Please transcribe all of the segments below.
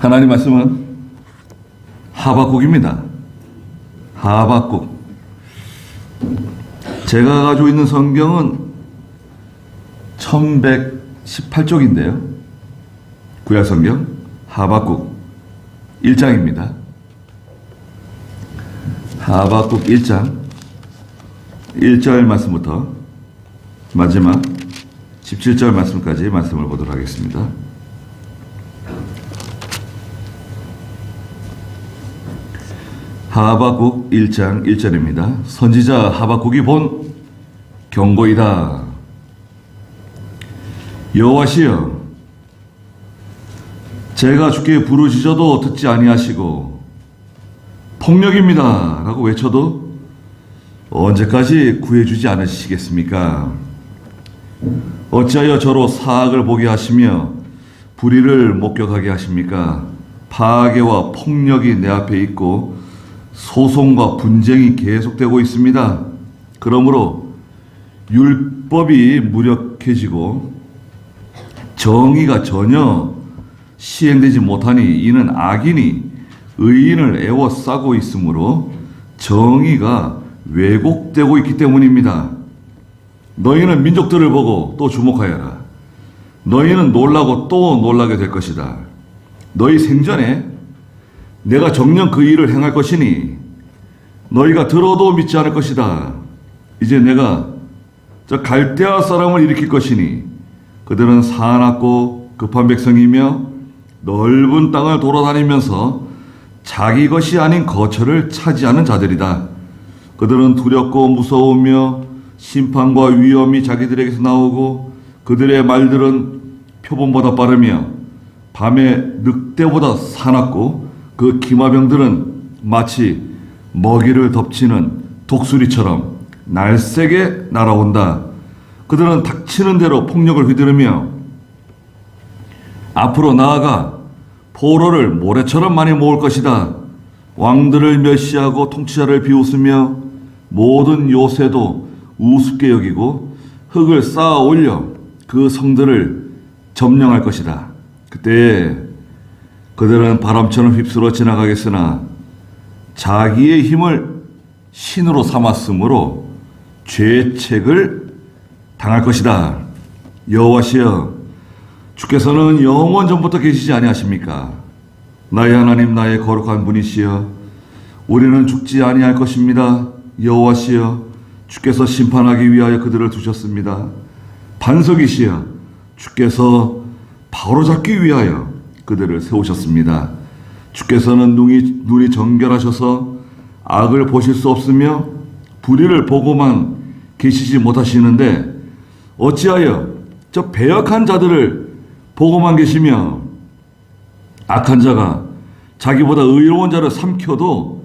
하나님 말씀은 하박국입니다. 하박국. 제가 가지고 있는 성경은 1118쪽인데요. 구약성경 하박국 1장입니다. 하박국 1장 1절 말씀부터 마지막 17절 말씀까지 말씀을 보도록 하겠습니다. 하박국 1장 1절입니다. 선지자 하박국이 본 경고이다. 여호와시여, 제가 주께 부르짖어도 듣지 아니하시고 폭력입니다 라고 외쳐도 언제까지 구해주지 않으시겠습니까? 어찌하여 저로 사악을 보게 하시며 불의를 목격하게 하십니까? 파괴와 폭력이 내 앞에 있고 소송과 분쟁이 계속되고 있습니다. 그러므로 율법이 무력해지고 정의가 전혀 시행되지 못하니 이는 악인이 의인을 애워싸고 있으므로 정의가 왜곡되고 있기 때문입니다. 너희는 민족들을 보고 또 주목하여라. 너희는 놀라고 또 놀라게 될 것이다. 너희 생전에 내가 정녕 그 일을 행할 것이니 너희가 들어도 믿지 않을 것이다. 이제 내가 저 갈대아 사람을 일으킬 것이니 그들은 사납고 급한 백성이며 넓은 땅을 돌아다니면서 자기 것이 아닌 거처를 차지하는 자들이다. 그들은 두렵고 무서우며 심판과 위험이 자기들에게서 나오고 그들의 말들은 표범보다 빠르며 밤에 늑대보다 사납고 그 기마병들은 마치 먹이를 덮치는 독수리처럼 날쌔게 날아온다. 그들은 닥치는 대로 폭력을 휘두르며 앞으로 나아가 포로를 모래처럼 많이 모을 것이다. 왕들을 멸시하고 통치자를 비웃으며 모든 요새도 우습게 여기고 흙을 쌓아 올려 그 성들을 점령할 것이다. 그때 그들은 바람처럼 휩쓸어 지나가겠으나 자기의 힘을 신으로 삼았으므로 죄책을 당할 것이다. 여호와시여, 주께서는 영원 전부터 계시지 아니하십니까? 나의 하나님, 나의 거룩한 분이시여, 우리는 죽지 아니할 것입니다. 여호와시여, 주께서 심판하기 위하여 그들을 두셨습니다. 반석이시여, 주께서 바로잡기 위하여 그들을 세우셨습니다. 주께서는 눈이 정결하셔서 악을 보실 수 없으며 불의를 보고만 계시지 못하시는데 어찌하여 저 배역한 자들을 보고만 계시며 악한 자가 자기보다 의로운 자를 삼켜도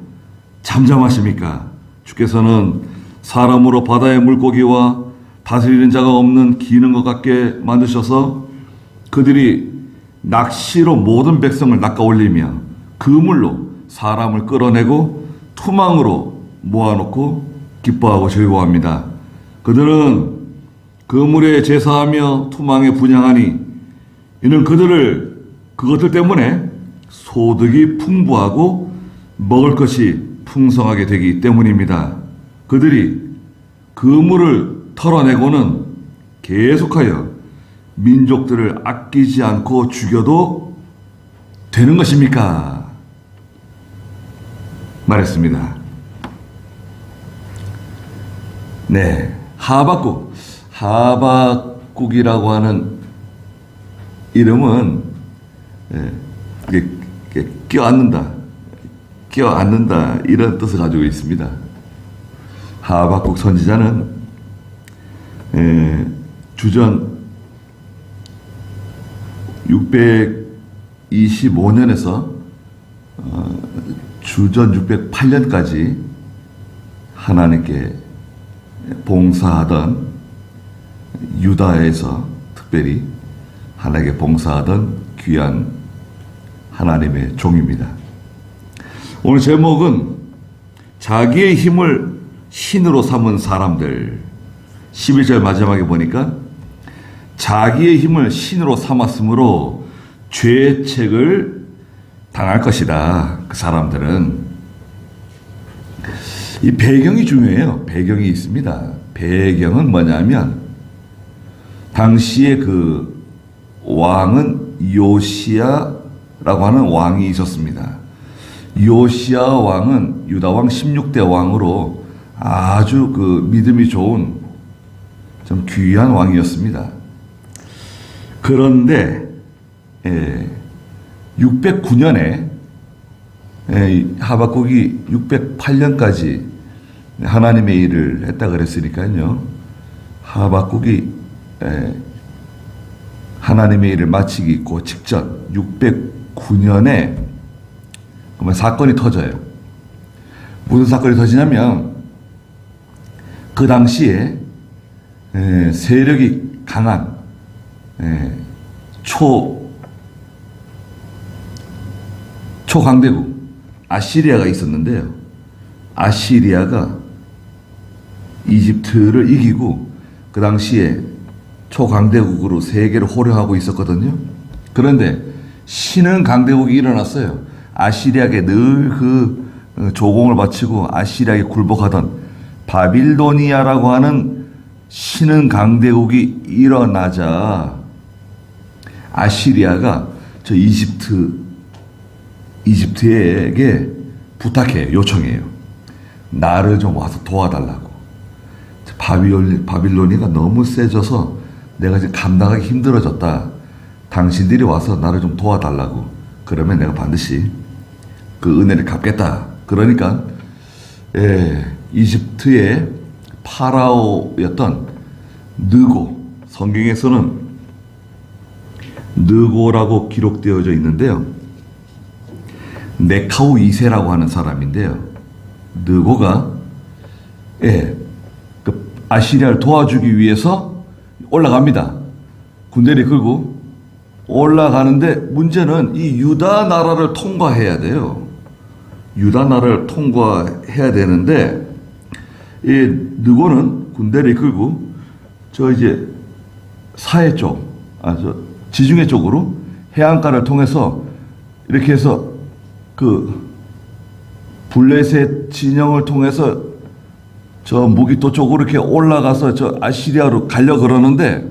잠잠하십니까? 주께서는 사람으로 바다의 물고기와 다스리는 자가 없는 기는 것 같게 만드셔서 그들이 낚시로 모든 백성을 낚아올리며 그물로 사람을 끌어내고 투망으로 모아놓고 기뻐하고 즐거워합니다. 그들은 그물에 제사하며 투망에 분향하니 이는 그것들 때문에 소득이 풍부하고 먹을 것이 풍성하게 되기 때문입니다. 그들이 그물을 털어내고는 계속하여 민족들을 아끼지 않고 죽여도 되는 것입니까? 말했습니다. 네, 하박국이라고 하는 이름은 껴안는다 이런 뜻을 가지고 있습니다. 하박국 선지자는 주전 625년에서 주전 608년까지 하나님께 봉사하던 유다에서 특별히 하나님께 봉사하던 귀한 하나님의 종입니다. 오늘 제목은 자기의 힘을 신으로 삼은 사람들. 11절 마지막에 보니까 자기의 힘을 신으로 삼았으므로 죄책을 당할 것이다. 그 사람들은. 이 배경이 중요해요. 배경이 있습니다. 배경은 뭐냐면 당시에 그 왕은 요시야라고 하는 왕이 있었습니다. 요시야 왕은 유다 왕 16대 왕으로 아주 그 믿음이 좋은 좀 귀한 왕이었습니다. 그런데 609년에 하박국이 608년까지 하나님의 일을 했다 그랬으니까요. 하박국이 하나님의 일을 마치기 있고 직전 609년에 그러면 사건이 터져요. 무슨 사건이 터지냐면 그 당시에 세력이 강한 초강대국 아시리아가 있었는데요. 아시리아가 이집트를 이기고 그 당시에 초강대국으로 세계를 호령하고 있었거든요. 그런데 신흥 강대국이 일어났어요. 아시리아에게 늘 그 조공을 바치고 아시리아에 굴복하던 바빌로니아라고 하는 신흥 강대국이 일어나자 아시리아가 저 이집트에게 부탁해요. 요청해요. 나를 좀 와서 도와달라고. 바빌로니아가 너무 세져서 내가 지금 감당하기 힘들어졌다. 당신들이 와서 나를 좀 도와달라고. 그러면 내가 반드시 그 은혜를 갚겠다. 그러니까 이집트의 파라오였던 느고, 성경에서는 느고라고 기록되어져 있는데요. 네카우 2세라고 하는 사람인데요. 느고가 그 아시리아를 도와주기 위해서 올라갑니다. 군대를 끌고 올라가는데 문제는 이 유다 나라를 통과해야 돼요. 유다 나라를 통과해야 되는데 이 느고는 군대를 끌고 저 이제 사해 쪽, 지중해 쪽으로 해안가를 통해서 이렇게 해서 그 블레셋 진영을 통해서 저 무기토 쪽으로 이렇게 올라가서 저 아시리아로 가려 그러는데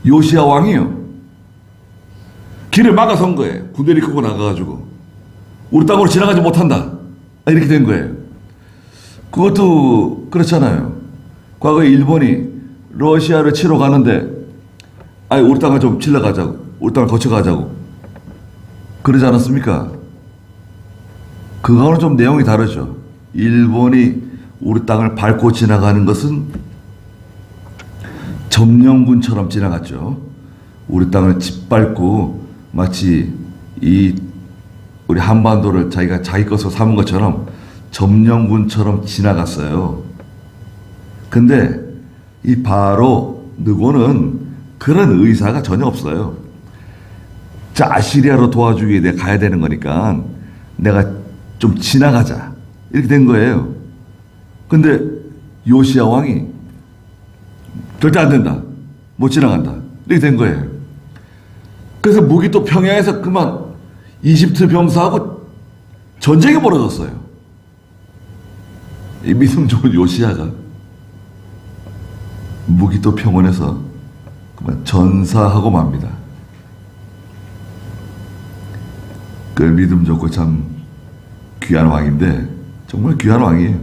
요시야 왕이요. 길을 막아선 거예요. 군대를 끌고 나가가지고 우리 땅으로 지나가지 못한다. 이렇게 된 거예요. 그것도 그렇잖아요. 과거에 일본이 러시아를 치러 가는데 우리 땅을 좀 질러가자고, 우리 땅을 거쳐가자고 그러지 않았습니까? 그거는 좀 내용이 다르죠. 일본이 우리 땅을 밟고 지나가는 것은 점령군처럼 지나갔죠. 우리 땅을 짓밟고 마치 우리 한반도를 자기가 자기 것으로 삼은 것처럼 점령군처럼 지나갔어요. 근데 이 바로 느고는 그런 의사가 전혀 없어요. 자, 아시리아로 도와주기 위해 내가 가야 되는 거니까 내가 좀 지나가자. 이렇게 된 거예요. 근데 요시야 왕이 절대 안 된다. 못 지나간다. 이렇게 된 거예요. 그래서 무기토 평양에서 그만 이집트 병사하고 전쟁이 벌어졌어요. 이 믿음 좋은 요시야가 무기토 평원에서 그만 전사하고 맙니다. 그 믿음 좋고 참 귀한 왕인데 정말 귀한 왕이에요.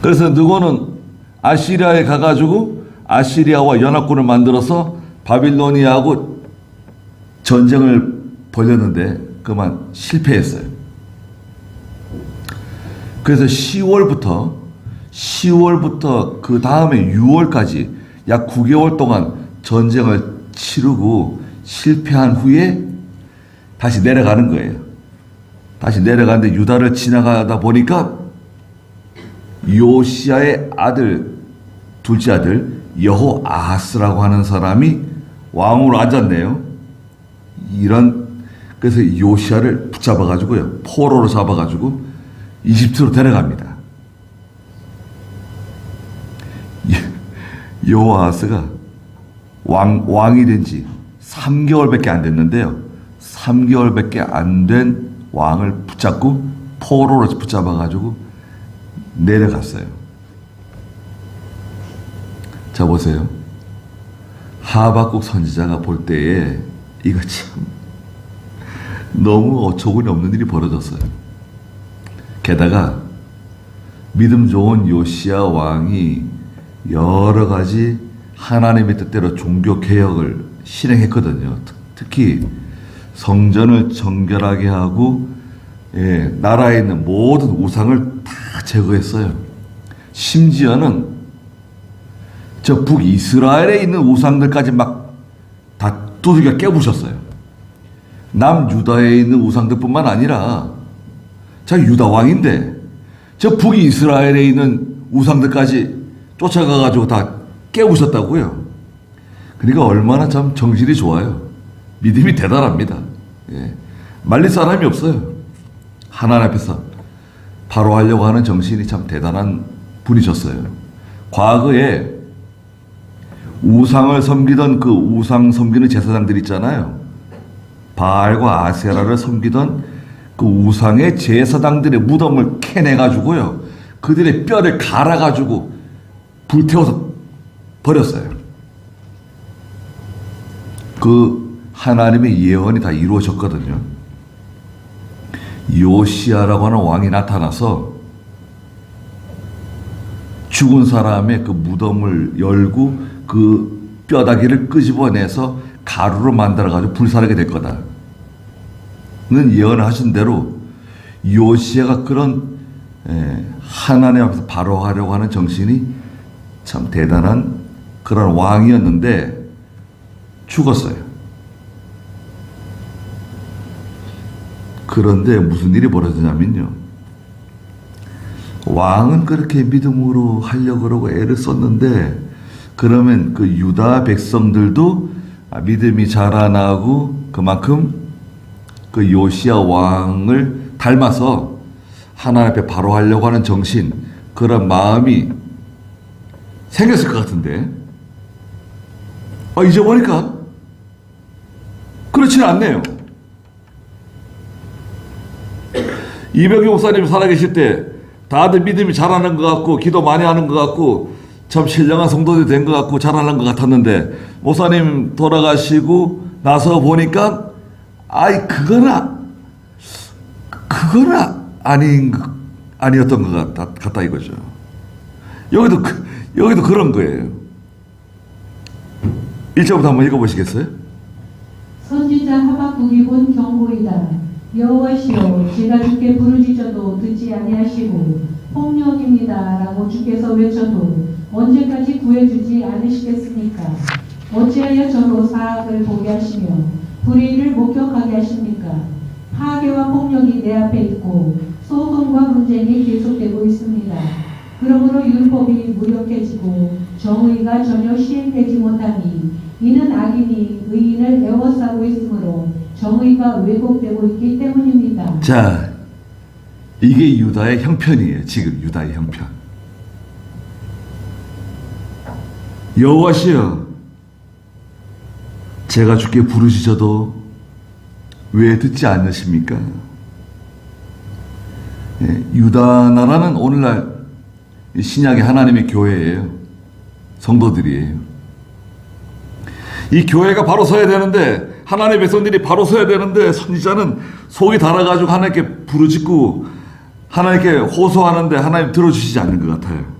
그래서 느고는 아시리아에 가가지고 아시리아와 연합군을 만들어서 바빌로니아하고 전쟁을 벌였는데 그만 실패했어요. 그래서 10월부터 그 다음에 6월까지 약 9개월 동안 전쟁을 치르고 실패한 후에 다시 내려가는 거예요. 다시 내려가는데 유다를 지나가다 보니까 요시야의 둘째 아들 여호아하스라고 하는 사람이 왕으로 앉았네요. 그래서 요시야를 붙잡아가지고요. 포로로 잡아가지고 이집트로 데려갑니다. 여호아하스가 왕이 된 지 3개월밖에 안 됐는데요. 3개월밖에 안 된 왕을 붙잡고 포로로 붙잡아가지고 내려갔어요. 자, 보세요. 하박국 선지자가 볼 때에 이거 참 너무 어처구니 없는 일이 벌어졌어요. 게다가 믿음 좋은 요시야 왕이 여러 가지 하나님의 뜻대로 종교 개혁을 실행했거든요. 특히 성전을 정결하게 하고 나라에 있는 모든 우상을 다 제거했어요. 심지어는 저 북이스라엘에 있는 우상들까지 막 다 두들겨 깨부셨어요. 남유다에 있는 우상들뿐만 아니라 자, 유다 왕인데 저 북이스라엘에 있는 우상들까지 쫓아가가지고 다 깨부셨다고요. 그러니까 얼마나 참 정신이 좋아요. 믿음이 대단합니다. 말릴 사람이 없어요. 하나님 앞에서 바로 하려고 하는 정신이 참 대단한 분이셨어요. 과거에 우상을 섬기던 그 우상 섬기는 제사장들 있잖아요. 바알과 아세라를 섬기던 그 우상의 제사장들의 무덤을 캐내가지고요. 그들의 뼈를 갈아가지고 불태워서 버렸어요. 그 하나님의 예언이 다 이루어졌거든요. 요시야라고 하는 왕이 나타나서 죽은 사람의 그 무덤을 열고 그 뼈다귀를 끄집어내서 가루로 만들어가지고 불사르게 될 거다는 예언을 하신 대로 요시야가 그런 하나님 앞에서 바로 하려고 하는 정신이 참 대단한 그런 왕이었는데 죽었어요. 그런데 무슨 일이 벌어지냐면요. 왕은 그렇게 믿음으로 하려고 그러고 애를 썼는데 그러면 그 유다 백성들도 믿음이 자라나고 그만큼 그 요시야 왕을 닮아서 하나님 앞에 바로 하려고 하는 정신, 그런 마음이 생겼을 것 같은데 이제 보니까 그렇지는 않네요. 이병규 목사님 살아계실 때 다들 믿음이 자라는 것 같고 기도 많이 하는 것 같고 참 신령한 성도들이 된 것 같고 잘하는 것 같았는데 목사님 돌아가시고 나서 보니까 그거는 아니었던 것 같다 이거죠. 여기도 그런 거예요. 1절부터 한번 읽어보시겠어요? 선지자 하박국이 본 경고이다. 여호와시여, 제가 주께 부르짖어도 듣지 아니하시고 폭력입니다 라고 주께서 외쳐도 언제까지 구해주지 않으시겠습니까? 어찌하여 저로 사악을 보게 하시며 불의를 목격하게 하십니까? 파괴와 폭력이 내 앞에 있고 소송과 분쟁이 계속되고 있습니다. 그러므로 율법이 무력해지고 정의가 전혀 시행되지 못하니 이는 악인이 의인을 애워싸고 있으므로 정의가 왜곡되고 있기 때문입니다. 자, 이게 유다의 형편이에요. 지금 유다의 형편. 여호와시여, 제가 주께 부르짖어도 왜 듣지 않으십니까? 유다 나라는 오늘날 신약의 하나님의 교회예요. 성도들이에요. 이 교회가 바로 서야 되는데, 하나님의 백성들이 바로 서야 되는데, 선지자는 속이 달아가지고 하나님께 부르짖고 하나님께 호소하는데 하나님 들어주시지 않는 것 같아요.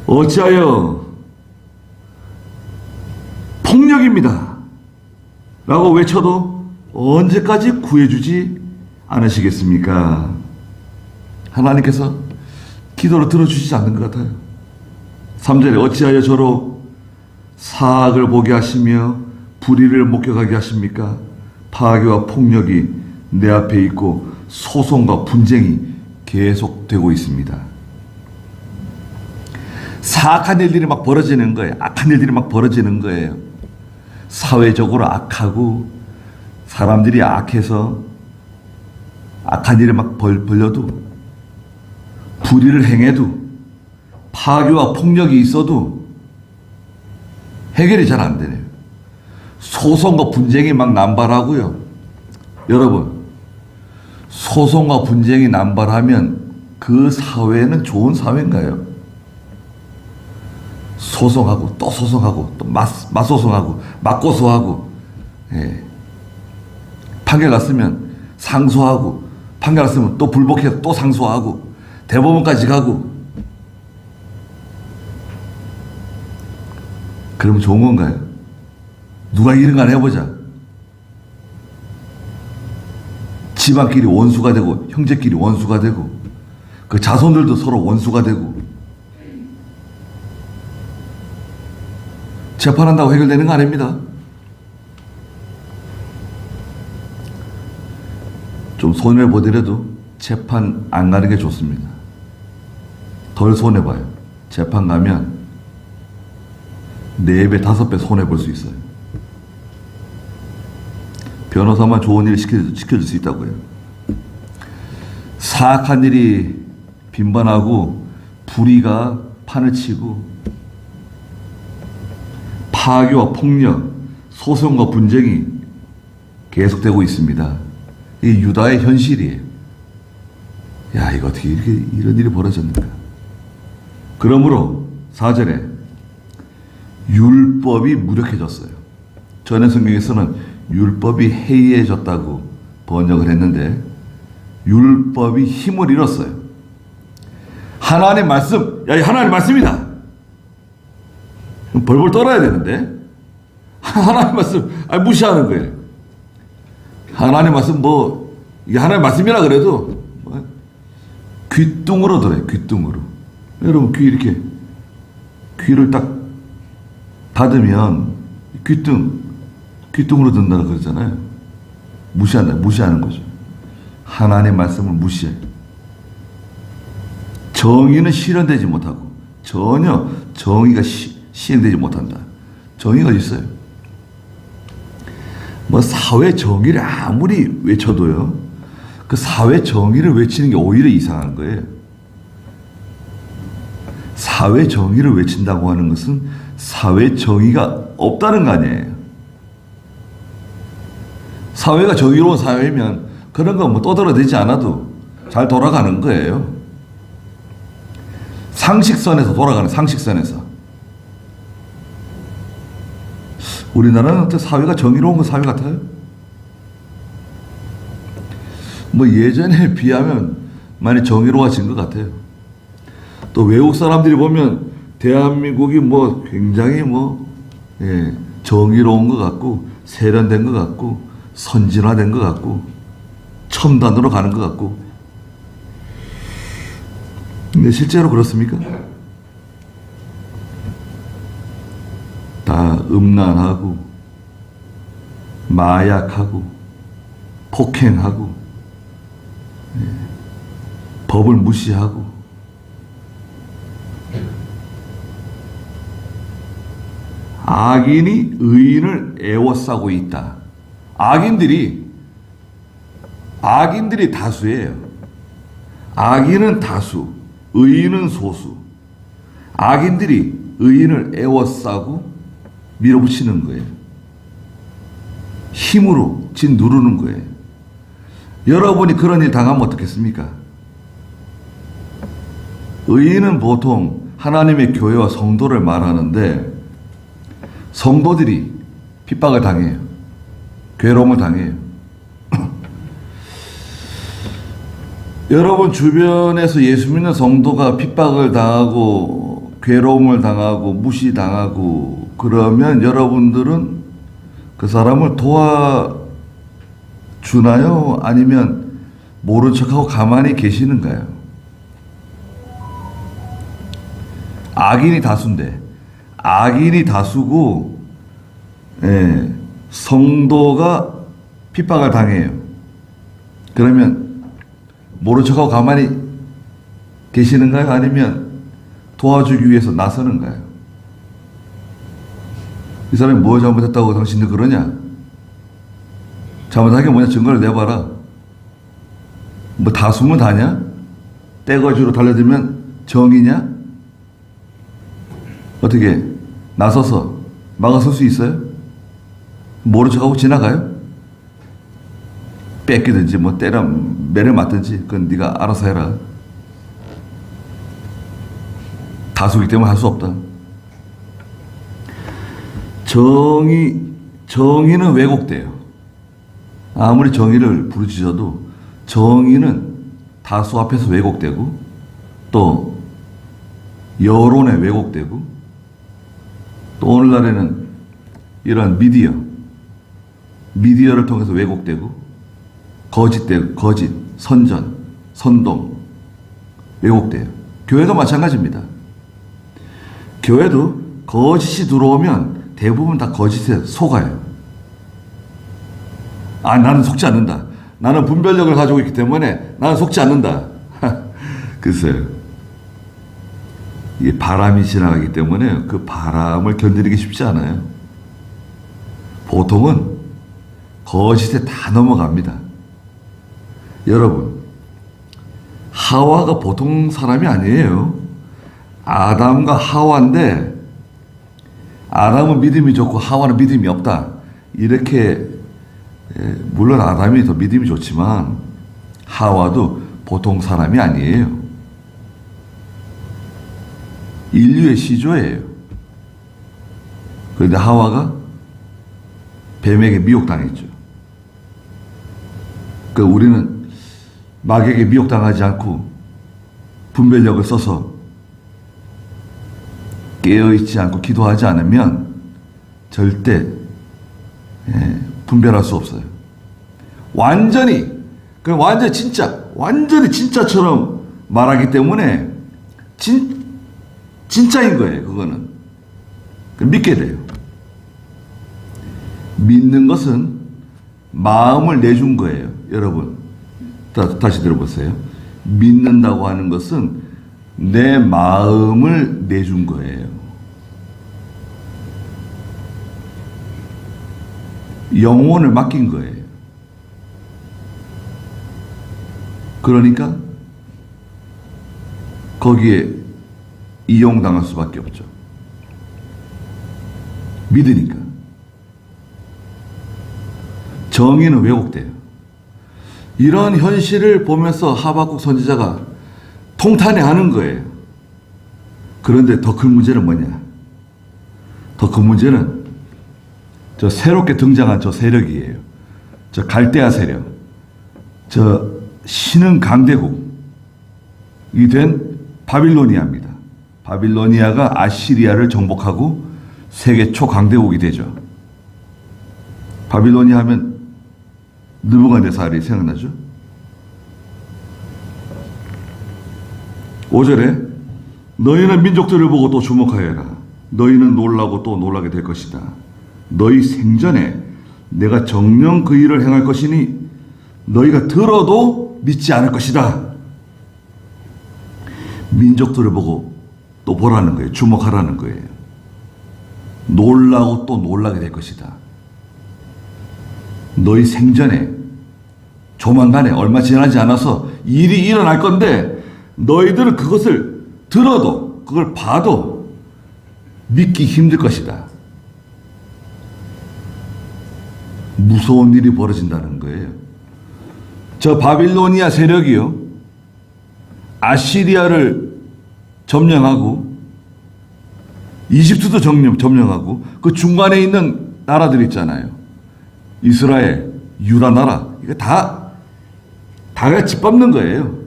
어찌하여 폭력입니다 라고 외쳐도 언제까지 구해주지 않으시겠습니까? 하나님께서 기도를 들어주시지 않는 것 같아요. 3절에 어찌하여 저로 사악을 보게 하시며 불의를 목격하게 하십니까? 파괴와 폭력이 내 앞에 있고 소송과 분쟁이 계속되고 있습니다. 사악한 일들이 막 벌어지는 거예요. 악한 일들이 막 벌어지는 거예요. 사회적으로 악하고 사람들이 악해서 악한 일이 막 벌려도, 불의를 행해도, 파괴와 폭력이 있어도 해결이 잘 안 되네요. 소송과 분쟁이 막 남발하고요. 여러분, 소송과 분쟁이 남발하면 그 사회는 좋은 사회인가요? 소송하고 또 소송하고 또 맞소송하고 맞고소하고, 예. 판결 났으면 상소하고, 판결 났으면 또 불복해서 또 상소하고, 대법원까지 가고. 그러면 좋은 건가요? 누가 이른가 해보자. 집안끼리 원수가 되고, 형제끼리 원수가 되고, 그 자손들도 서로 원수가 되고. 재판한다고 해결되는 거 아닙니다. 좀 손해보더라도 재판 안 가는 게 좋습니다. 덜 손해봐요. 재판 가면 4배, 5배 손해볼 수 있어요. 변호사만 좋은 일 시켜줄 수 있다고요. 사악한 일이 빈번하고 불의가 판을 치고 파괴와 폭력, 소송과 분쟁이 계속되고 있습니다. 이게 유다의 현실이에요. 야, 이거 어떻게 이런 일이 벌어졌는가. 그러므로 4절에 율법이 무력해졌어요. 전에 성경에서는 율법이 해이해졌다고 번역을 했는데 율법이 힘을 잃었어요. 하나님의 말씀, 야, 이 하나님의 말씀이다. 벌벌 떨어야 되는데 하나님의 말씀 무시하는 거예요. 하나님의 말씀 이게 하나님의 말씀이라 그래도 귀뚱으로 들어요. 귀뚱으로. 여러분 귀를 딱 닫으면 귀뚱으로 든다고 그러잖아요. 무시하는 거죠. 하나님의 말씀을 무시해요. 정의는 실현되지 못하고 전혀 정의가 시행되지 못한다. 정의가 있어요. 사회 정의를 아무리 외쳐도요, 그 사회 정의를 외치는 게 오히려 이상한 거예요. 사회 정의를 외친다고 하는 것은 사회 정의가 없다는 거 아니에요. 사회가 정의로운 사회면 그런 거 떠들어대지 않아도 잘 돌아가는 거예요. 상식선에서 돌아가는, 상식선에서. 우리나라는 어떻게 사회가 정의로운 그 사회 같아요? 예전에 비하면 많이 정의로워진 것 같아요. 또 외국 사람들이 보면 대한민국이 굉장히 정의로운 것 같고 세련된 것 같고 선진화된 것 같고 첨단으로 가는 것 같고. 근데 실제로 그렇습니까? 다 음란하고 마약하고 폭행하고 법을 무시하고 악인이 의인을 애워싸고 있다. 악인들이 다수예요. 악인은 다수, 의인은 소수. 악인들이 의인을 애워싸고 밀어붙이는 거예요. 힘으로 짓누르는 거예요. 여러분이 그런 일 당하면 어떻겠습니까? 의인은 보통 하나님의 교회와 성도를 말하는데 성도들이 핍박을 당해요. 괴로움을 당해요. 여러분 주변에서 예수 믿는 성도가 핍박을 당하고 괴로움을 당하고 무시당하고 그러면 여러분들은 그 사람을 도와주나요? 아니면 모른 척하고 가만히 계시는가요? 악인이 다수인데, 악인이 다수고, 성도가 핍박을 당해요. 그러면 모른 척하고 가만히 계시는가요? 아니면 도와주기 위해서 나서는가요? 이 사람이 뭐 잘못했다고 당신들 그러냐? 잘못한 게 뭐냐? 증거를 내봐라. 다수면 다냐? 떼거지로 달려들면 정이냐? 어떻게 나서서 막아설 수 있어요? 모른 척하고 지나가요? 뺏기든지 뭐 때려 매를 맞든지 그건 네가 알아서 해라. 다수기 때문에 할 수 없다. 정의는 왜곡돼요. 아무리 정의를 부르짖어도 정의는 다수 앞에서 왜곡되고 또 여론에 왜곡되고 또 오늘날에는 이런 미디어를 통해서 왜곡되고 거짓, 선전, 선동 왜곡돼요. 교회도 마찬가지입니다. 교회도 거짓이 들어오면 대부분 다 거짓에 속아요. 아, 나는 속지 않는다. 나는 분별력을 가지고 있기 때문에 나는 속지 않는다. 글쎄요. 이 바람이 지나가기 때문에 그 바람을 견디기 쉽지 않아요. 보통은 거짓에 다 넘어갑니다. 여러분, 하와가 보통 사람이 아니에요. 아담과 하와인데 아담은 믿음이 좋고 하와는 믿음이 없다. 이렇게 물론 아담이 더 믿음이 좋지만 하와도 보통 사람이 아니에요. 인류의 시조예요. 그런데 하와가 뱀에게 미혹당했죠. 그러니까 우리는 마귀에게 미혹당하지 않고 분별력을 써서 깨어있지 않고 기도하지 않으면 절대 분별할 수 없어요. 완전히 진짜처럼 말하기 때문에 진짜인 거예요. 그거는 믿게 돼요. 믿는 것은 마음을 내준 거예요. 여러분 다시 들어보세요. 믿는다고 하는 것은 내 마음을 내준 거예요. 영혼을 맡긴 거예요. 그러니까 거기에 이용당할 수밖에 없죠. 믿으니까. 정의는 왜곡돼요. 이런 현실을 보면서 하박국 선지자가 통탄해하는 거예요. 그런데 더 큰 문제는 뭐냐? 더 큰 문제는 저 새롭게 등장한 저 세력이에요. 저 갈대아 세력, 저 신흥 강대국이 된 바빌로니아입니다. 바빌로니아가 아시리아를 정복하고 세계 초강대국이 되죠. 바빌로니아 하면 느부갓네살이 생각나죠? 5절에 너희는 민족들을 보고 또 주목하여라. 너희는 놀라고 또 놀라게 될 것이다. 너희 생전에 내가 정녕 그 일을 행할 것이니 너희가 들어도 믿지 않을 것이다. 민족들을 보고 또 보라는 거예요. 주목하라는 거예요. 놀라고 또 놀라게 될 것이다. 너희 생전에 조만간에 얼마 지나지 않아서 일이 일어날 건데 너희들은 그것을 들어도 그걸 봐도 믿기 힘들 것이다. 무서운 일이 벌어진다는 거예요. 저 바빌로니아 세력이요, 아시리아를 점령하고 이집트도 점령하고 그 중간에 있는 나라들 있잖아요. 이스라엘, 유다 나라, 이거 다 같이 밟는 거예요.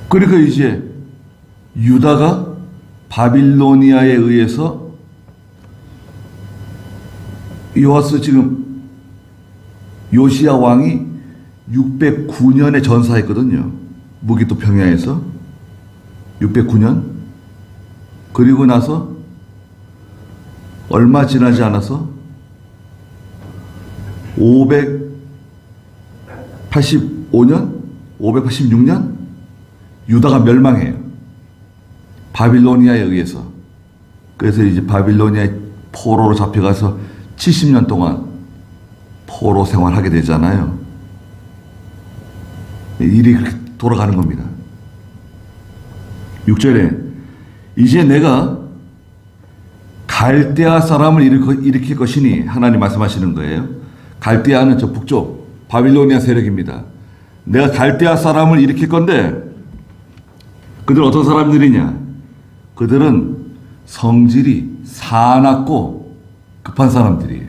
그러니까 이제 유다가 바빌로니아에 의해서 요아스 지금 요시야 왕이 609년에 전사했거든요. 무기토 평야에서 609년. 그리고 나서 얼마 지나지 않아서 585년, 586년 유다가 멸망해요. 바빌로니아에 의해서. 그래서 이제 바빌로니아의 포로로 잡혀가서 70년 동안 포로 생활하게 되잖아요. 일이 그렇게 돌아가는 겁니다. 6절에 이제 내가 갈대아 사람을 일으킬 것이니 하나님 말씀하시는 거예요. 갈대아는 저 북쪽 바빌로니아 세력입니다. 내가 갈대아 사람을 일으킬 건데 그들은 어떤 사람들이냐? 그들은 성질이 사납고 급한 사람들이에요.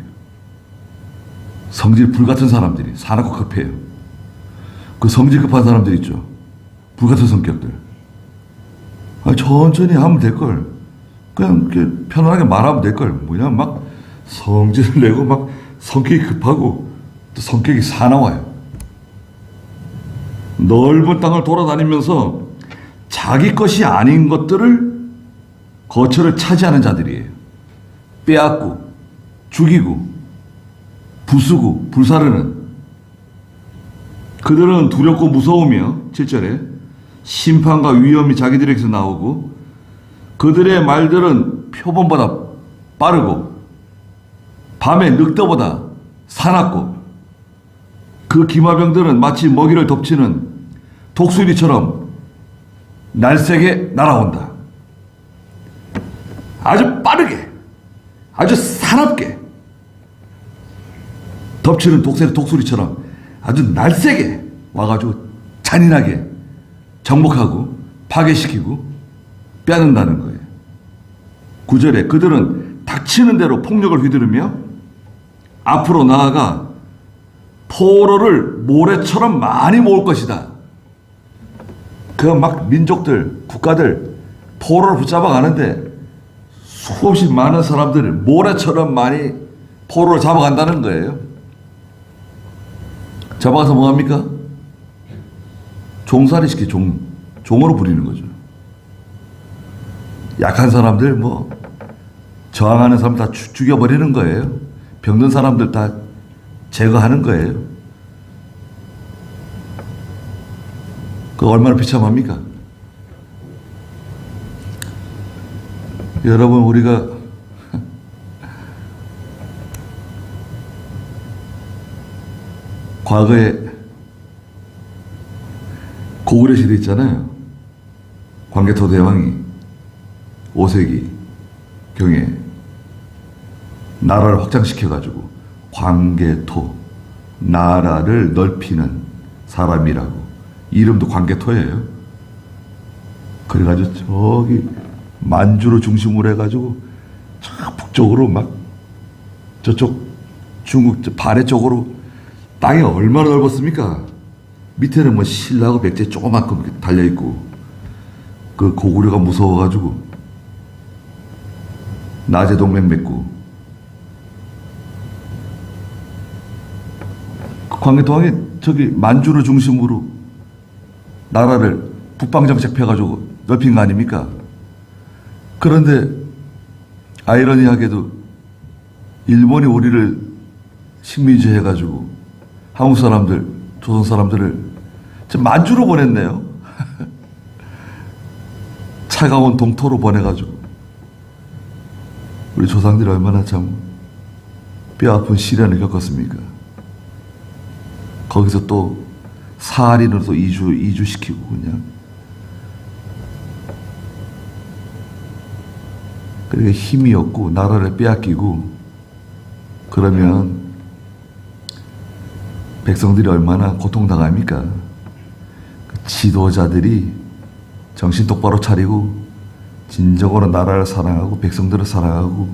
성질 불같은 사람들이 사납고 급해요. 그 성질 급한 사람들 있죠. 불같은 성격들. 천천히 하면 될걸. 그냥 이렇게 편안하게 말하면 될걸. 뭐냐, 막 성질을 내고 막 성격이 급하고 또 성격이 사나워요. 넓은 땅을 돌아다니면서 자기 것이 아닌 것들을 거처를 차지하는 자들이에요. 빼앗고 죽이고 부수고 불사르는. 그들은 두렵고 무서우며 7절에 심판과 위험이 자기들에게서 나오고 그들의 말들은 표범보다 빠르고 밤의 늑대보다 사납고 그 기마병들은 마치 먹이를 덮치는 독수리처럼 날쌔게 날아온다. 아주 빠르게, 아주 사납게 덮치는 독수리처럼 아주 날쌔게 와가지고 잔인하게 정복하고 파괴시키고 빼앗는다는 거예요. 9절에 그들은 닥치는 대로 폭력을 휘두르며 앞으로 나아가 포로를 모래처럼 많이 모을 것이다. 그 막 민족들, 국가들 포로를 붙잡아 가는데 수없이 많은 사람들을 모래처럼 많이 포로를 잡아간다는 거예요. 잡아가서 뭐합니까? 종살이 시키 종으로 부리는 거죠. 약한 사람들 저항하는 사람 다 죽여버리는 거예요. 병든 사람들 다 제거하는 거예요. 그 얼마나 비참합니까? 여러분, 우리가 과거에 고구려 시대 있잖아요. 광개토 대왕이 5세기 경에 나라를 확장시켜가지고 광개토, 나라를 넓히는 사람이라고. 이름도 광개토예요. 그래가지고 저기 만주를 중심으로 해가지고 저 북쪽으로 막 저쪽 중국 발해 쪽으로 땅이 얼마나 넓었습니까? 밑에는 신라하고 백제 조그맣게 달려있고 그 고구려가 무서워가지고 낮에 동맹 맺고 그 광개토왕이 저기 만주를 중심으로 나라를 북방정책 펴가지고 넓힌 거 아닙니까? 그런데 아이러니하게도 일본이 우리를 식민지 해가지고 한국 사람들, 조선 사람들을 만주로 보냈네요. 차가운 동토로 보내가지고 우리 조상들이 얼마나 참 뼈아픈 시련을 겪었습니까? 거기서 또 사할인으로 또 이주시키고 그냥. 그러니까 힘이 없고 나라를 빼앗기고 그러면 백성들이 얼마나 고통당합니까? 그 지도자들이 정신 똑바로 차리고 진정으로 나라를 사랑하고 백성들을 사랑하고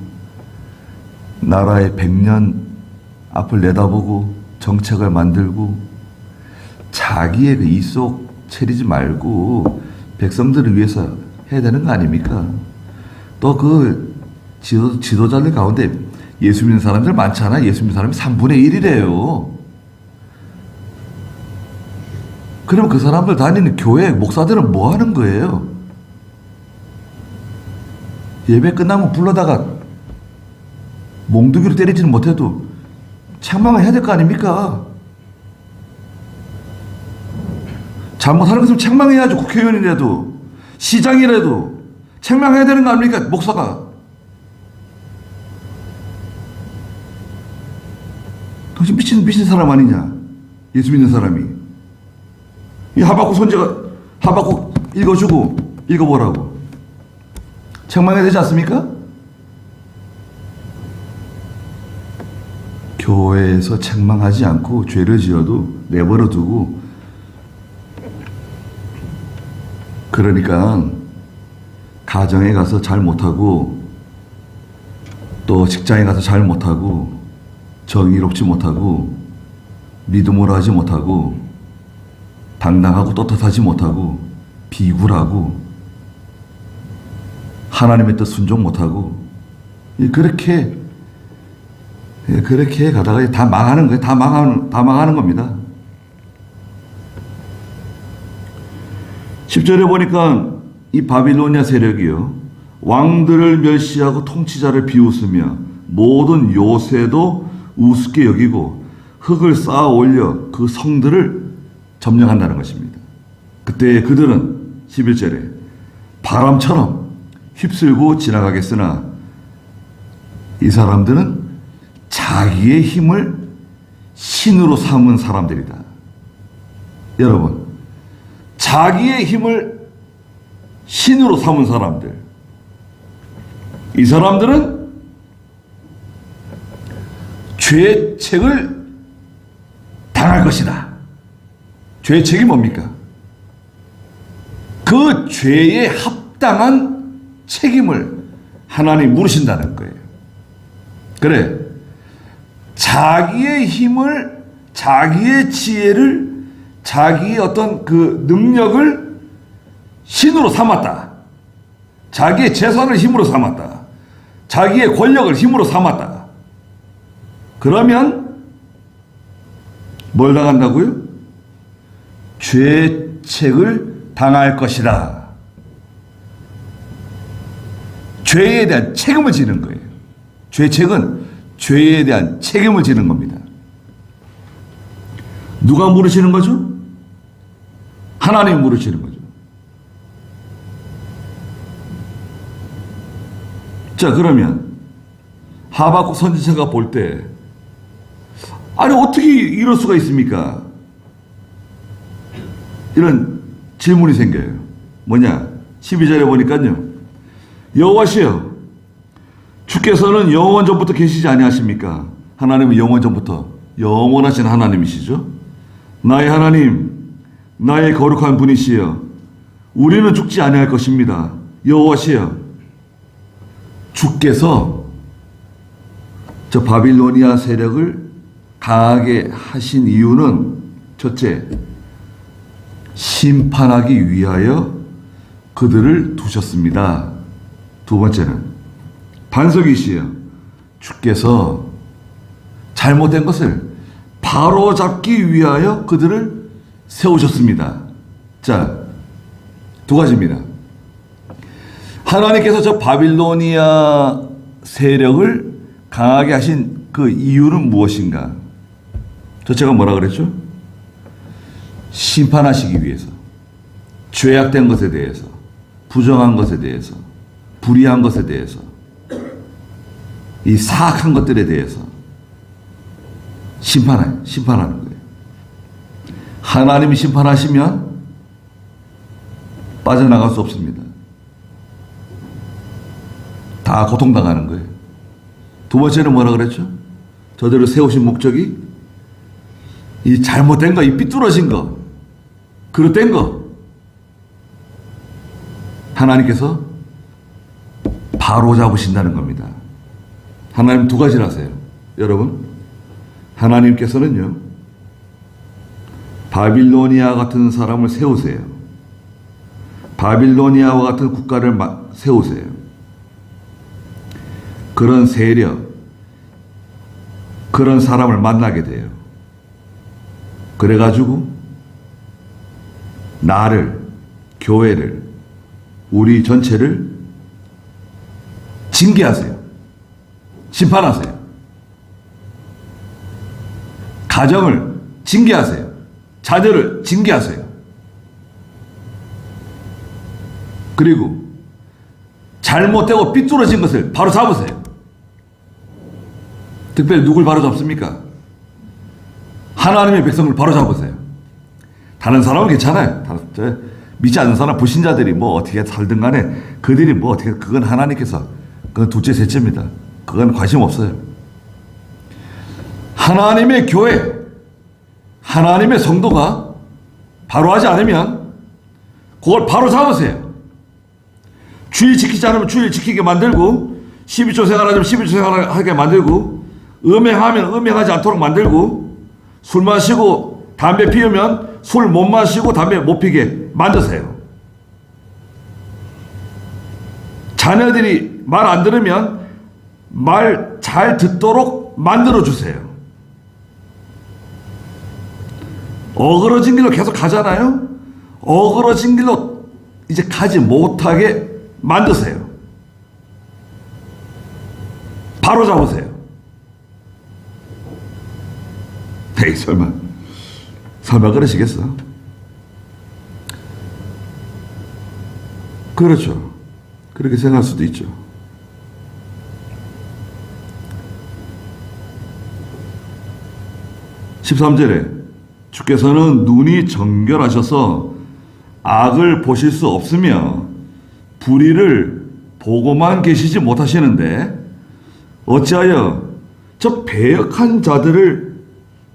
나라의 100년 앞을 내다보고 정책을 만들고 자기의 그 이속 채리지 말고 백성들을 위해서 해야 되는 거 아닙니까? 또 그 지도자들 가운데 예수 믿는 사람들 많잖아. 예수 믿는 사람이 3분의 1이래요. 그럼 그 사람들 다니는 교회 목사들은 뭐 하는 거예요? 예배 끝나면 불러다가 몽둥이로 때리지는 못해도 책망을 해야 될 거 아닙니까? 잘못하는 것은 책망해야죠. 국회의원이라도 시장이라도 책망해야 되는 거 아닙니까? 목사가. 당신 미친 사람 아니냐? 예수 믿는 사람이. 이 하박국 선지가 하박국 읽어주고 읽어보라고. 책망해야 되지 않습니까? 교회에서 책망하지 않고 죄를 지어도 내버려 두고, 그러니까 가정에 가서 잘 못하고 또 직장에 가서 잘 못하고 정의롭지 못하고 믿음으로 하지 못하고 당당하고 떳떳하지 못하고 비굴하고 하나님의 뜻 순종 못하고 그렇게 가다가 다 망하는 거예요. 다 망하는 겁니다. 10절에 보니까 이 바빌로니아 세력이요, 왕들을 멸시하고 통치자를 비웃으며 모든 요새도 우습게 여기고 흙을 쌓아 올려 그 성들을 점령한다는 것입니다. 그때 그들은 11절에 바람처럼 휩쓸고 지나가겠으나 이 사람들은 자기의 힘을 신으로 삼은 사람들이다. 여러분, 자기의 힘을 신으로 삼은 사람들, 이 사람들은 죄책을 당할 것이다. 죄책이 뭡니까? 그 죄에 합당한 책임을 하나님 물으신다는 거예요. 그래, 자기의 힘을, 자기의 지혜를, 자기의 어떤 그 능력을 신으로 삼았다. 자기의 재산을 힘으로 삼았다. 자기의 권력을 힘으로 삼았다. 그러면 뭘 당한다고요? 죄책을 당할 것이다. 죄에 대한 책임을 지는 거예요. 죄책은 죄에 대한 책임을 지는 겁니다. 누가 물으시는 거죠? 하나님 물으시는 거죠. 자, 그러면 하박국 선지자가 볼 때, 아니 어떻게 이럴 수가 있습니까? 이런 질문이 생겨요. 뭐냐? 12절에 보니까요, 여호와시여, 주께서는 영원 전부터 계시지 아니하십니까? 하나님은 영원 전부터 영원하신 하나님이시죠. 나의 하나님, 나의 거룩한 분이시여, 우리는 죽지 아니할 것입니다. 여호와시여, 주께서 저 바빌로니아 세력을 강하게 하신 이유는 첫째, 심판하기 위하여 그들을 두셨습니다. 두 번째는 반석이시여, 주께서 잘못된 것을 바로잡기 위하여 그들을 세우셨습니다. 자, 두 가지입니다. 하나님께서 저 바빌로니아 세력을 강하게 하신 그 이유는 무엇인가? 제가 뭐라 그랬죠? 심판하시기 위해서, 죄악된 것에 대해서, 부정한 것에 대해서, 불의한 것에 대해서, 이 사악한 것들에 대해서 심판하는 거예요. 하나님이 심판하시면 빠져나갈 수 없습니다. 다 고통당하는 거예요. 두 번째는 뭐라 그랬죠? 저들을 세우신 목적이 이 잘못된 거, 이 삐뚤어진 거, 그릇된 거, 하나님께서 바로 잡으신다는 겁니다. 하나님 두 가지를 하세요. 여러분, 하나님께서는요, 바빌로니아 같은 사람을 세우세요. 바빌로니아와 같은 국가를 세우세요. 그런 세력, 그런 사람을 만나게 돼요. 그래가지고 나를, 교회를, 우리 전체를 징계하세요. 심판하세요. 가정을 징계하세요. 자녀를 징계하세요. 그리고 잘못되고 삐뚤어진 것을 바로 잡으세요. 특별히 누굴 바로 잡습니까? 하나님의 백성을 바로 잡으세요. 다른 사람은 괜찮아요. 믿지 않는 사람, 불신자들이 뭐 어떻게 살든 간에 그들이 뭐 어떻게, 그건 하나님께서, 그건 둘째, 셋째입니다. 그건 관심 없어요. 하나님의 교회, 하나님의 성도가 바로 하지 않으면 그걸 바로 잡으세요. 주일 지키지 않으면 주일 지키게 만들고, 12조 생활하면 12조 생활하게 만들고, 음행하면 음행하지 않도록 만들고, 술 마시고 담배 피우면 술 못 마시고 담배 못 피게 만드세요. 자녀들이 말 안 들으면 말 잘 듣도록 만들어 주세요. 어그러진 길로 계속 가잖아요. 어그러진 길로 이제 가지 못하게 만드세요. 바로 잡으세요. 에이, 설마 그러시겠어? 그렇죠. 그렇게 생각할 수도 있죠. (13절에) 주께서는 눈이 정결하셔서 악을 보실 수 없으며 불의를 보고만 계시지 못하시는데 어찌하여 저 배역한 자들을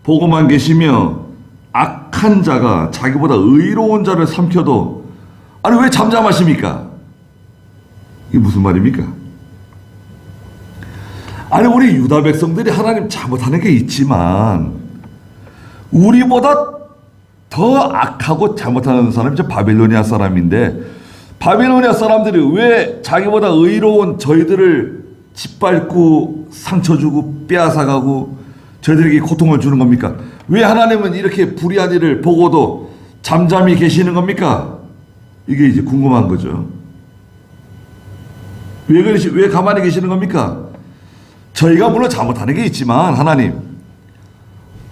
보고만 계시며 악한 자가 자기보다 의로운 자를 삼켜도, 아니 왜 잠잠하십니까? 이게 무슨 말입니까? 아니 우리 유다 백성들이 하나님 잘못하는 게 있지만 우리보다 더 악하고 잘못하는 사람이 저 바빌로니아 사람인데, 바빌로니아 사람들이 왜 자기보다 의로운 저희들을 짓밟고 상처 주고 빼앗아가고 저희들에게 고통을 주는 겁니까? 왜 하나님은 이렇게 불의한 일을 보고도 잠잠히 계시는 겁니까? 이게 이제 궁금한 거죠. 왜 가만히 계시는 겁니까? 저희가 물론 잘못하는 게 있지만 하나님,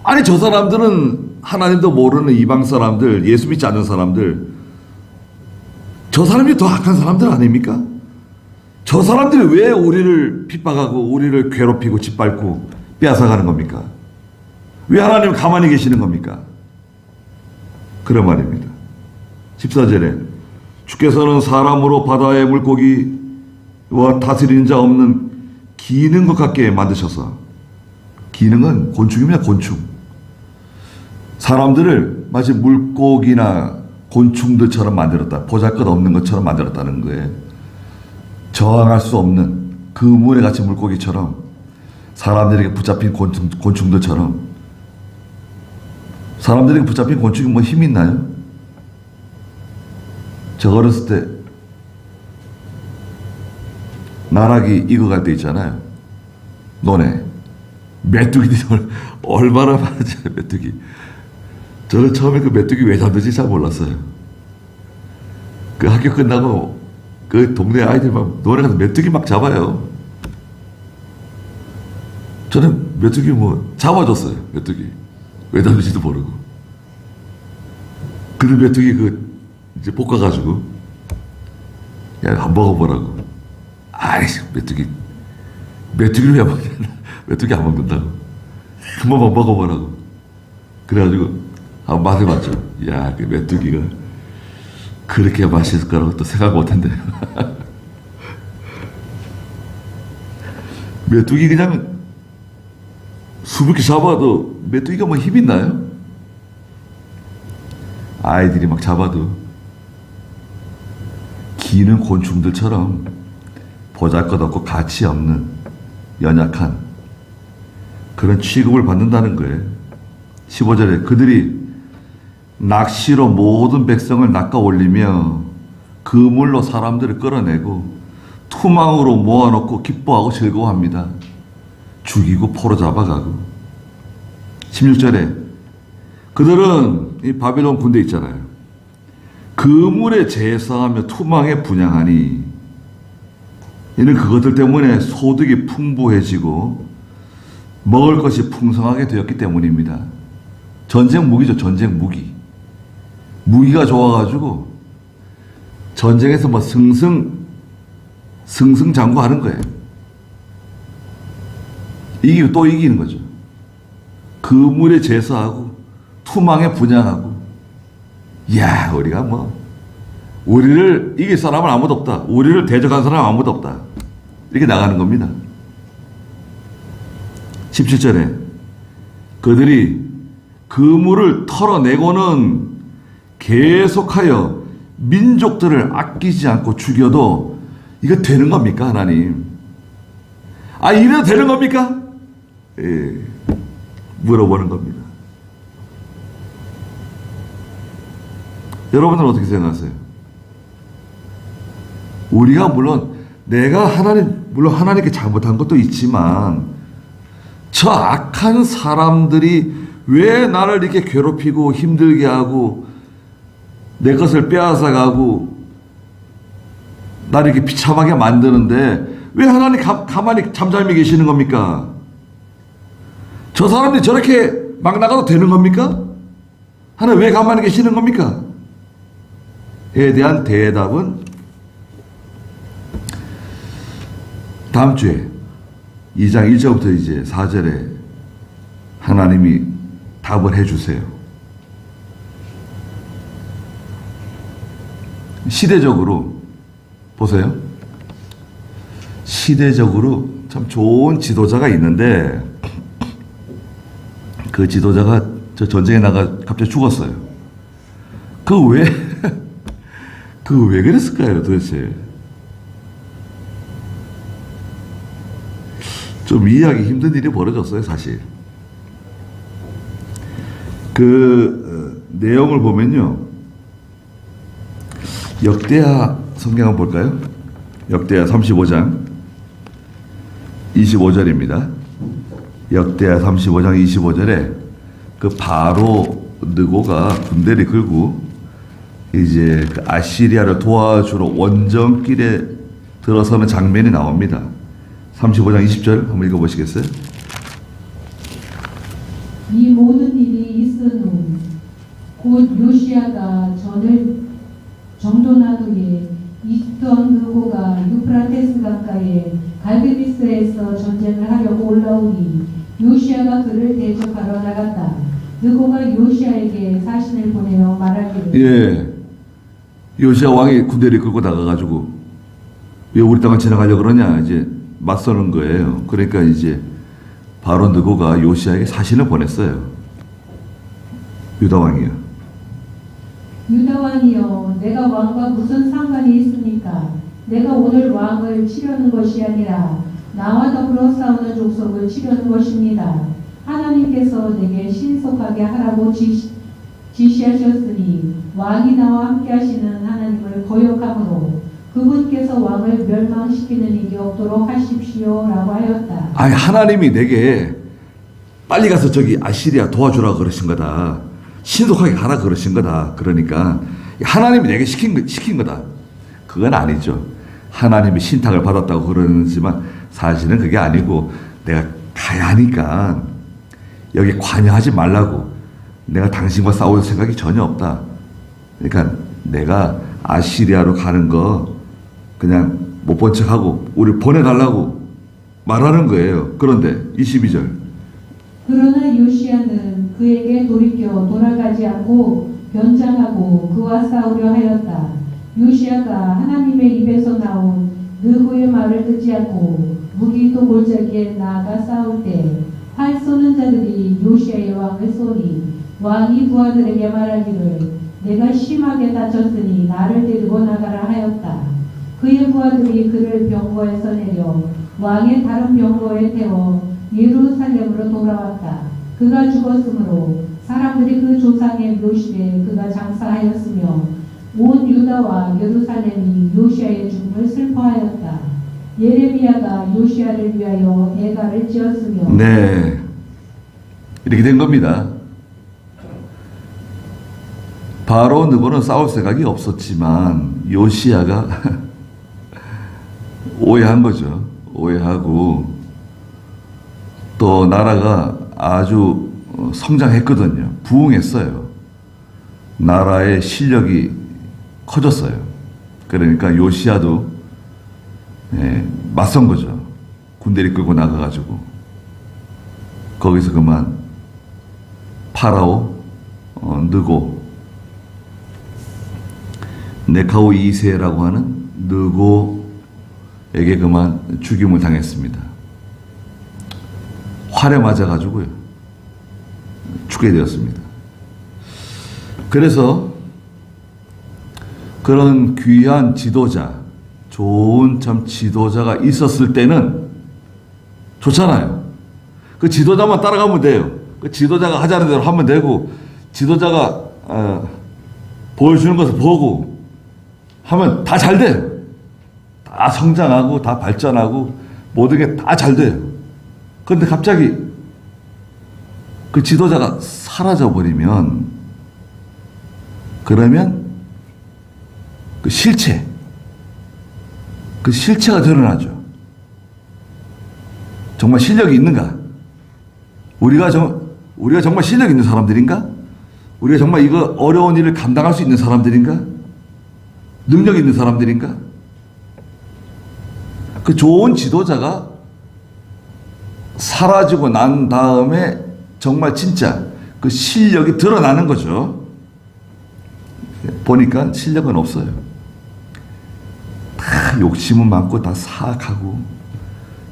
아니 저 사람들은 하나님도 모르는 이방 사람들, 예수 믿지 않는 사람들, 저 사람이 더 악한 사람들 아닙니까? 저 사람들이 왜 우리를 핍박하고 우리를 괴롭히고 짓밟고 빼앗아가는 겁니까? 왜 하나님 가만히 계시는 겁니까? 그런 말입니다. 14절에 주께서는 사람으로 바다의 물고기와 다스리는 자 없는 기는 것 같게 만드셔서, 기능은 곤충입니다. 곤충. 사람들을 마치 물고기나 곤충들처럼 만들었다. 보잘것없는 것처럼 만들었다는 거예요. 저항할 수 없는 그물에 갇힌 물고기처럼, 사람들에게 붙잡힌 곤충들처럼. 사람들에게 붙잡힌 곤충이 뭐 힘이 있나요? 저 어렸을 때 나락이 익어갈 때 있잖아요. 논에 메뚜기들이 얼마나 많은지. 메뚜기. 저는 처음에 그 메뚜기 왜 잡는지 잘 몰랐어요. 그 학교 끝나고 그 동네 아이들 막 논에 가서 메뚜기 막 잡아요. 저는 메뚜기 뭐 잡아줬어요. 메뚜기 왜 잡는지도 모르고. 그 메뚜기 그 이제 볶아가지고 야 한 먹어보라고. 아이씨, 메뚜기를 왜 먹냐? 메뚜기 안 먹는다고. 한 번만 먹어보라고. 그래가지고 한번 맛해봤죠. 야, 그 메뚜기가 그렇게 맛있을 거라고 또 생각 못했네. 메뚜기 그냥 수북히 잡아도 메뚜기가 뭐 힘 있나요? 아이들이 막 잡아도 기는 곤충들처럼 보잘것없고 가치 없는 연약한 그런 취급을 받는다는 거예요. 15절에 그들이 낚시로 모든 백성을 낚아 올리며 그물로 사람들을 끌어내고 투망으로 모아놓고 기뻐하고 즐거워합니다. 죽이고 포로 잡아가고. 16절에 그들은 이 바빌론 군대 있잖아요. 그물에 제사하며 투망에 분향하니 이는 그것들 때문에 소득이 풍부해지고 먹을 것이 풍성하게 되었기 때문입니다. 전쟁 무기죠. 전쟁 무기. 무기가 좋아가지고 전쟁에서 뭐 승승장구하는 거예요. 이기고 또 이기는 거죠. 그물에 제사하고 투망에 분향하고. 이야, 우리가 뭐 우리를 이길 사람은 아무도 없다. 우리를 대적한 사람은 아무도 없다. 이렇게 나가는 겁니다. 17절에 그들이 그물을 털어내고는 계속하여 민족들을 아끼지 않고 죽여도 이거 되는 겁니까, 하나님? 아, 이래도 되는 겁니까? 예, 물어보는 겁니다. 여러분들은 어떻게 생각하세요? 우리가 물론 물론 하나님께 잘못한 것도 있지만 저 악한 사람들이 왜 나를 이렇게 괴롭히고 힘들게 하고 내 것을 빼앗아가고 나를 이렇게 비참하게 만드는데 왜 하나님 가만히 잠잠히 계시는 겁니까? 저 사람들이 저렇게 막 나가도 되는 겁니까? 하나님 왜 가만히 계시는 겁니까? 에 대한 대답은 다음 주에 2장 1절부터 이제 4절에 하나님이 답을 해주세요. 시대적으로 보세요. 시대적으로 참 좋은 지도자가 있는데 그 지도자가 저 전쟁에 나가 갑자기 죽었어요. 그 왜 그랬을까요, 도대체? 좀 이해하기 힘든 일이 벌어졌어요, 사실. 내용을 보면요. 역대하 성경 한번 볼까요? 역대하 35장 25절입니다. 역대하 35장 25절에 그 바로 느고가 군대를 끌고 이제 그 아시리아를 도와주러 원정길에 들어서는 장면이 나옵니다. 35장 20절 한번 읽어보시겠어요? 이 모든 일이 있은 후 곧 요시야가 전을 정돈하기에 있던 느고가 유프라테스 강가에 갈드미스에서 전쟁을 하려고 올라오니 요시야가 그를 대적하러 나갔다. 느고가 요시야에게 사신을 보내어 말하기를 예, 요시야 왕이 군대를 끌고 나가가지고 왜 우리 땅을 지나가려고 그러냐 이제 맞서는 거예요. 그러니까 이제 바로 느고가 요시야에게 사신을 보냈어요. 유다 왕이요. 유다 왕이여, 내가 왕과 무슨 상관이 있습니까? 내가 오늘 왕을 치려는 것이 아니라 나와 더불어 싸우는 족속을 치려는 것입니다. 하나님께서 내게 신속하게 하라고 지시하셨으니 왕이 나와 함께 하시는 하나님을 거역함으로 그분께서 왕을 멸망시키는 일이 없도록 하십시오라고 하였다. 아니, 하나님이 내게 빨리 가서 저기 아시리아 도와주라고 그러신 거다. 신속하게 가라 그러신 거다. 그러니까 하나님이 내게 시킨 거다. 그건 아니죠. 하나님이 신탁을 받았다고 그러지만 사실은 그게 아니고 내가 가야 하니까 여기 관여하지 말라고, 내가 당신과 싸울 생각이 전혀 없다. 그러니까 내가 아시리아로 가는 거 그냥 못 본 척하고 우리 보내달라고 말하는 거예요. 그런데 22절. 그러나 요시야는 그에게 돌이켜 돌아가지 않고 변장하고 그와 싸우려 하였다. 요시야가 하나님의 입에서 나온 느고의 말을 듣지 않고 무기도 골짜기에 나아가 싸울 때 활 쏘는 자들이 요시야의 왕을 쏘니 왕이 부하들에게 말하기를 내가 심하게 다쳤으니 나를 데리고 나가라 하였다. 그의 부하들이 그를 병거에서 내려 왕의 다른 병거에 태워 예루살렘으로 돌아왔다. 그가 죽었으므로 사람들이 그 조상의 묘실에 그가 장사하였으며 온 유다와 예루살렘이 요시야의 죽음을 슬퍼하였다. 예레미야가 요시야를 위하여 애가를 지었으며 네, 이렇게 된 겁니다. 바로 느고는 싸울 생각이 없었지만 요시야가 오해한 거죠. 오해하고 또 나라가 아주 성장했거든요. 부흥했어요. 나라의 실력이 커졌어요. 그러니까 요시야도 맞선 거죠. 군대를 끌고 나가가지고 거기서 그만 파라오 느고 네카오 2세라고 하는 느고에게 그만 죽임을 당했습니다. 활에 맞아가지고요. 죽게 되었습니다. 그래서 그런 귀한 지도자, 좋은 참 지도자가 있었을 때는 좋잖아요. 그 지도자만 따라가면 돼요. 그 지도자가 하자는 대로 하면 되고, 지도자가 보여주는 것을 보고 하면 다 잘 돼요. 다 성장하고 다 발전하고 모든 게 다 잘 돼요. 그런데 갑자기 그 지도자가 사라져 버리면, 그러면 그 실체가 드러나죠. 정말 실력이 있는가? 우리가 정말 실력 있는 사람들인가? 우리가 정말 이거 어려운 일을 감당할 수 있는 사람들인가? 능력 있는 사람들인가? 그 좋은 지도자가 사라지고 난 다음에 정말 진짜 그 실력이 드러나는 거죠. 보니까 실력은 없어요. 다 욕심은 많고 다 사악하고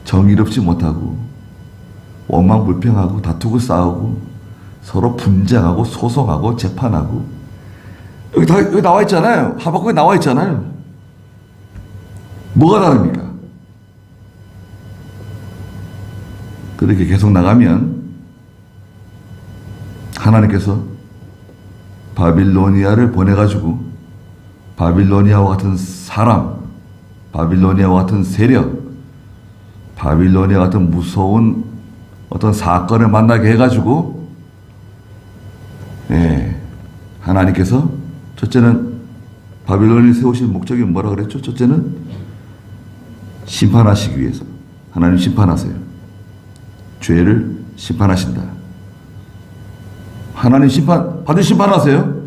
정의롭지 못하고 원망불평하고 다투고 싸우고 서로 분쟁하고 소송하고 재판하고, 여기 나와 있잖아요. 하박국에 나와 있잖아요. 뭐가 다릅니까? 그렇게 계속 나가면 하나님께서 바빌로니아를 보내가지고 바빌로니아와 같은 사람, 바빌로니아와 같은 세력, 바빌로니아 같은 무서운 어떤 사건을 만나게 해가지고, 하나님께서 첫째는 바빌론을 세우신 목적이 뭐라 그랬죠? 첫째는 심판하시기 위해서. 하나님 심판하세요. 죄를 심판하신다. 하나님 반드시 심판하세요.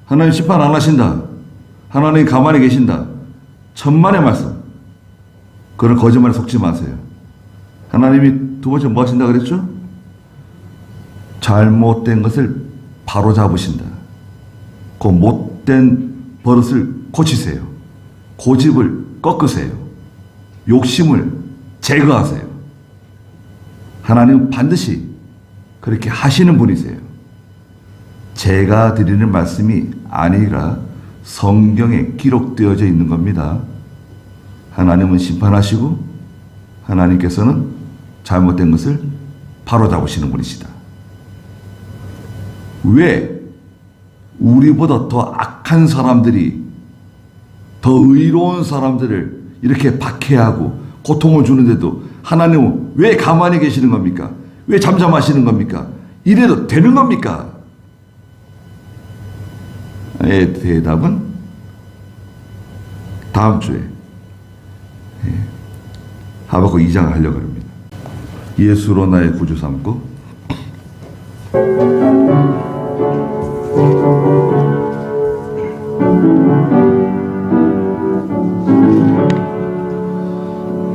하나님 심판 안 하신다. 하나님 가만히 계신다. 천만의 말씀. 그런 거짓말에 속지 마세요. 하나님이 두 번째 뭐 하신다 그랬죠? 잘못된 것을 바로 잡으신다. 그 못된 버릇을 고치세요. 고집을 꺾으세요. 욕심을 제거하세요. 하나님은 반드시 그렇게 하시는 분이세요. 제가 드리는 말씀이 아니라 성경에 기록되어져 있는 겁니다. 하나님은 심판하시고 하나님께서는 잘못된 것을 바로잡으시는 분이시다. 왜 우리보다 더 악한 사람들이, 더 의로운 사람들을 이렇게 박해하고 고통을 주는데도 하나님은 왜 가만히 계시는 겁니까? 왜 잠잠하시는 겁니까? 이래도 되는 겁니까? 대답은 다음 주에 하박국 2장을 하려고 합니다. 예수로 나의 구주 삼고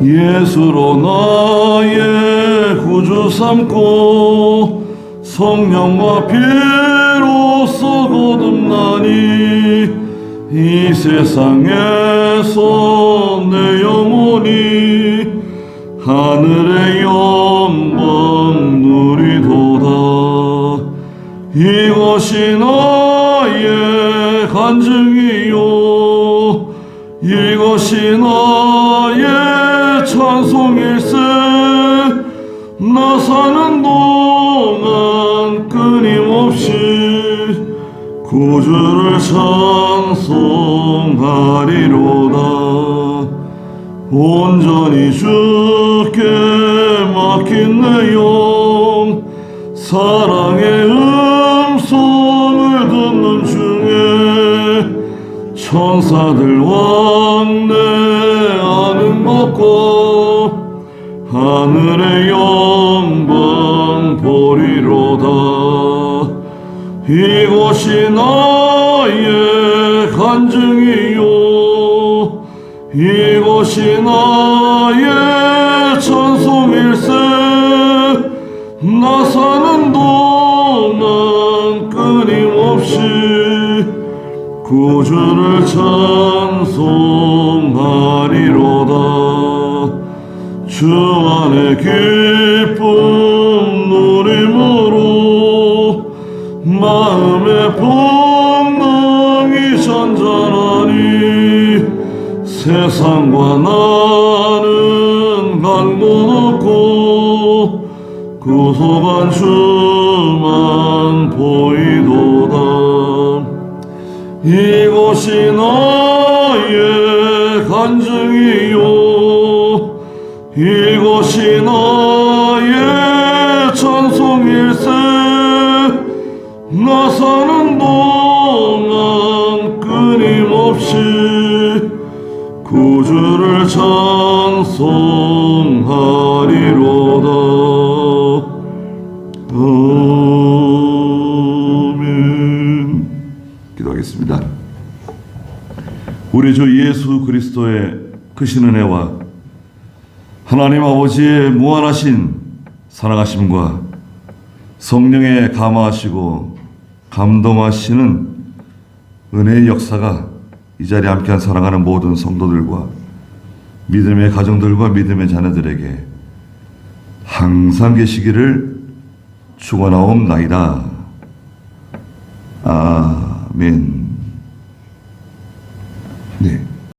예수로 나의 구주 삼고 성령과 피로써 거듭나니 이 세상에서 내 영혼이 하늘의 영광 누리도다. 이것이 나의 간증이요 이것이 나의 찬송일세. 나 사는 동안 끊임없이 구주를 찬송하리로다. 온전히 주께 맡긴 내 영 사랑의 음성을 듣는 중에 천사들 왕래하는 것과 하늘의 영광 보리로다. 이것이 나의 간증이요 이것이 나의 찬송일세. 나 사는 동안 끊임없이 구주를 찬송하리로다. 주 안에 기쁨 누림으로 세상과 나는 강도 없고 구속한 주만 보이도다. 이것이 나의 간증이요 이것이 나의 찬송일세. 나 사는 동안 끊임없이 구주를 찬송하리로다. 아멘. 기도하겠습니다. 우리 주 예수 그리스도의 크신 은혜와 하나님 아버지의 무한하신 사랑하심과 성령의 감화하시고 감동하시는 은혜의 역사가 이 자리에 함께한 사랑하는 모든 성도들과 믿음의 가정들과 믿음의 자녀들에게 항상 계시기를 축원하옵나이다. 아멘.